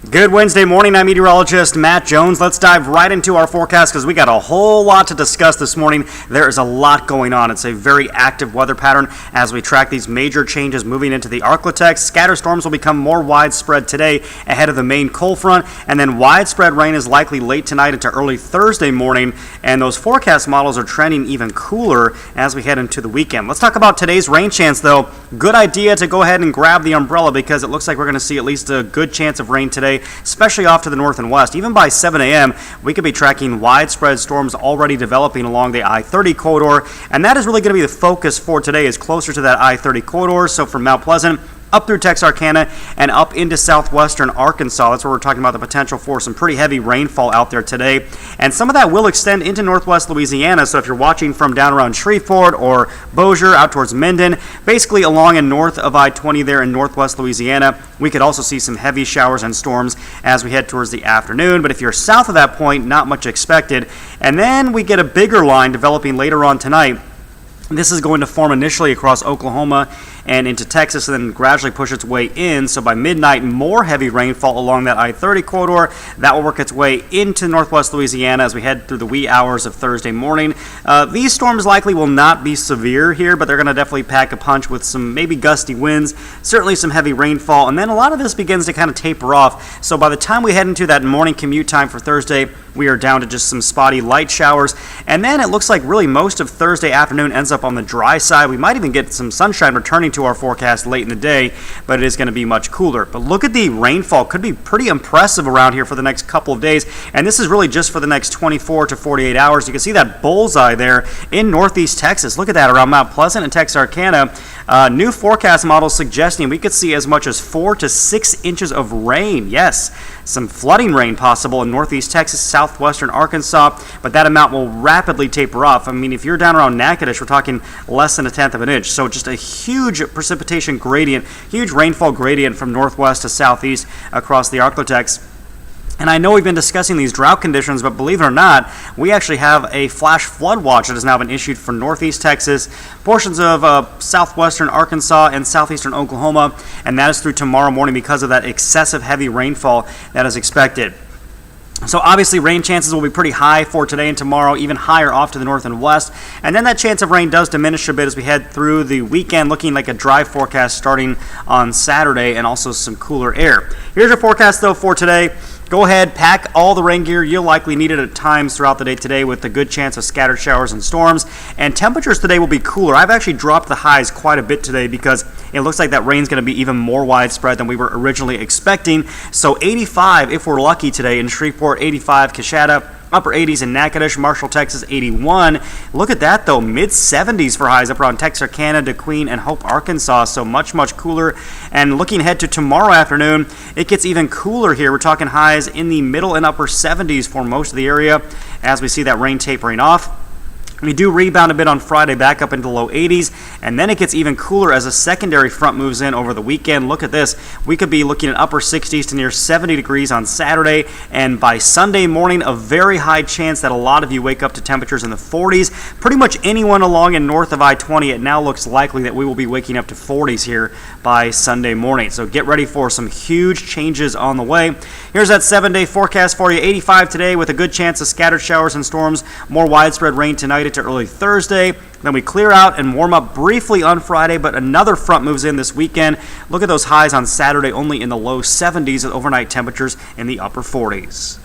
Good Wednesday morning. I'm meteorologist Matt Jones. Let's dive right into our forecast because we got a whole lot to discuss this morning. There is a lot going on. It's a very active weather pattern as we track these major changes moving into the Arklatex. Scatter storms will become more widespread today ahead of the main cold front, and then widespread rain is likely late tonight into early Thursday morning, and those forecast models are trending even cooler as we head into the weekend. Let's talk about today's rain chance, though. Good idea to go ahead and grab the umbrella because it looks like we're going to see at least a good chance of rain today, especially off to the north and west. Even by 7 a.m., we could be tracking widespread storms already developing along the I-30 corridor, and that is really going to be the focus for today, is closer to that I-30 corridor. So from Mount Pleasant up through Texarkana and up into southwestern Arkansas. That's where we're talking about the potential for some pretty heavy rainfall out there today. And some of that will extend into northwest Louisiana. So if you're watching from down around Shreveport or Bossier out towards Minden, basically along and north of I-20 there in northwest Louisiana, we could also see some heavy showers and storms as we head towards the afternoon. But if you're south of that point, not much expected. And then we get a bigger line developing later on tonight. This is going to form initially across Oklahoma and into Texas, and then gradually push its way in. So by midnight, more heavy rainfall along that I-30 corridor. That will work its way into northwest Louisiana as we head through the wee hours of Thursday morning. These storms likely will not be severe here, but they're going to definitely pack a punch with some maybe gusty winds, certainly some heavy rainfall, and then a lot of this begins to kind of taper off. So by the time we head into that morning commute time for Thursday, we are down to just some spotty light showers, and then it looks like really most of Thursday afternoon ends up on the dry side. We might even get some sunshine returning to our forecast late in the day, but it is going to be much cooler. But look at the rainfall. Could be pretty impressive around here for the next couple of days, and this is really just for the next 24 to 48 hours. You can see that bullseye there in northeast Texas. Look at that around Mount Pleasant and Texarkana. New forecast models suggesting we could see as much as 4 to 6 inches of rain. Yes, some flooding rain possible in northeast Texas, southwestern Arkansas, but that amount will rapidly taper off. I mean, if you're down around Natchitoches, we're talking less than 1/10 of an inch. So just a huge precipitation gradient, huge rainfall gradient from northwest to southeast across the Arklatex. And I know we've been discussing these drought conditions, but believe it or not, we actually have a flash flood watch that has now been issued for northeast Texas, portions of southwestern Arkansas, and southeastern Oklahoma, and that is through tomorrow morning because of that excessive heavy rainfall that is expected. So obviously rain chances will be pretty high for today and tomorrow, even higher off to the north and west. And then that chance of rain does diminish a bit as we head through the weekend, looking like a dry forecast starting on Saturday and also some cooler air. Here's your forecast though for today. Go ahead, pack all the rain gear you'll likely need it at times throughout the day today with a good chance of scattered showers and storms. And temperatures today will be cooler. I've actually dropped the highs quite a bit today because it looks like that rain's going to be even more widespread than we were originally expecting. So 85 if we're lucky today in Shreveport, 85 Coshada, upper 80s in Natchitoches, Marshall, Texas, 81. Look at that, though. Mid-70s for highs up around Texarkana, DeQueen, and Hope, Arkansas. So much, much cooler. And looking ahead to tomorrow afternoon, it gets even cooler here. We're talking highs in the middle and upper 70s for most of the area as we see that rain tapering off. We do rebound a bit on Friday, back up into the low 80s, and then it gets even cooler as a secondary front moves in over the weekend. Look at this. We could be looking at upper 60s to near 70 degrees on Saturday, and by Sunday morning, a very high chance that a lot of you wake up to temperatures in the 40s. Pretty much anyone along and north of I-20, it now looks likely that we will be waking up to 40s here by Sunday morning. So get ready for some huge changes on the way. Here's that 7-day forecast for you. 85 today with a good chance of scattered showers and storms. More widespread rain tonight to early Thursday. Then we clear out and warm up briefly on Friday, but another front moves in this weekend. Look at those highs on Saturday only in the low 70s with overnight temperatures in the upper 40s.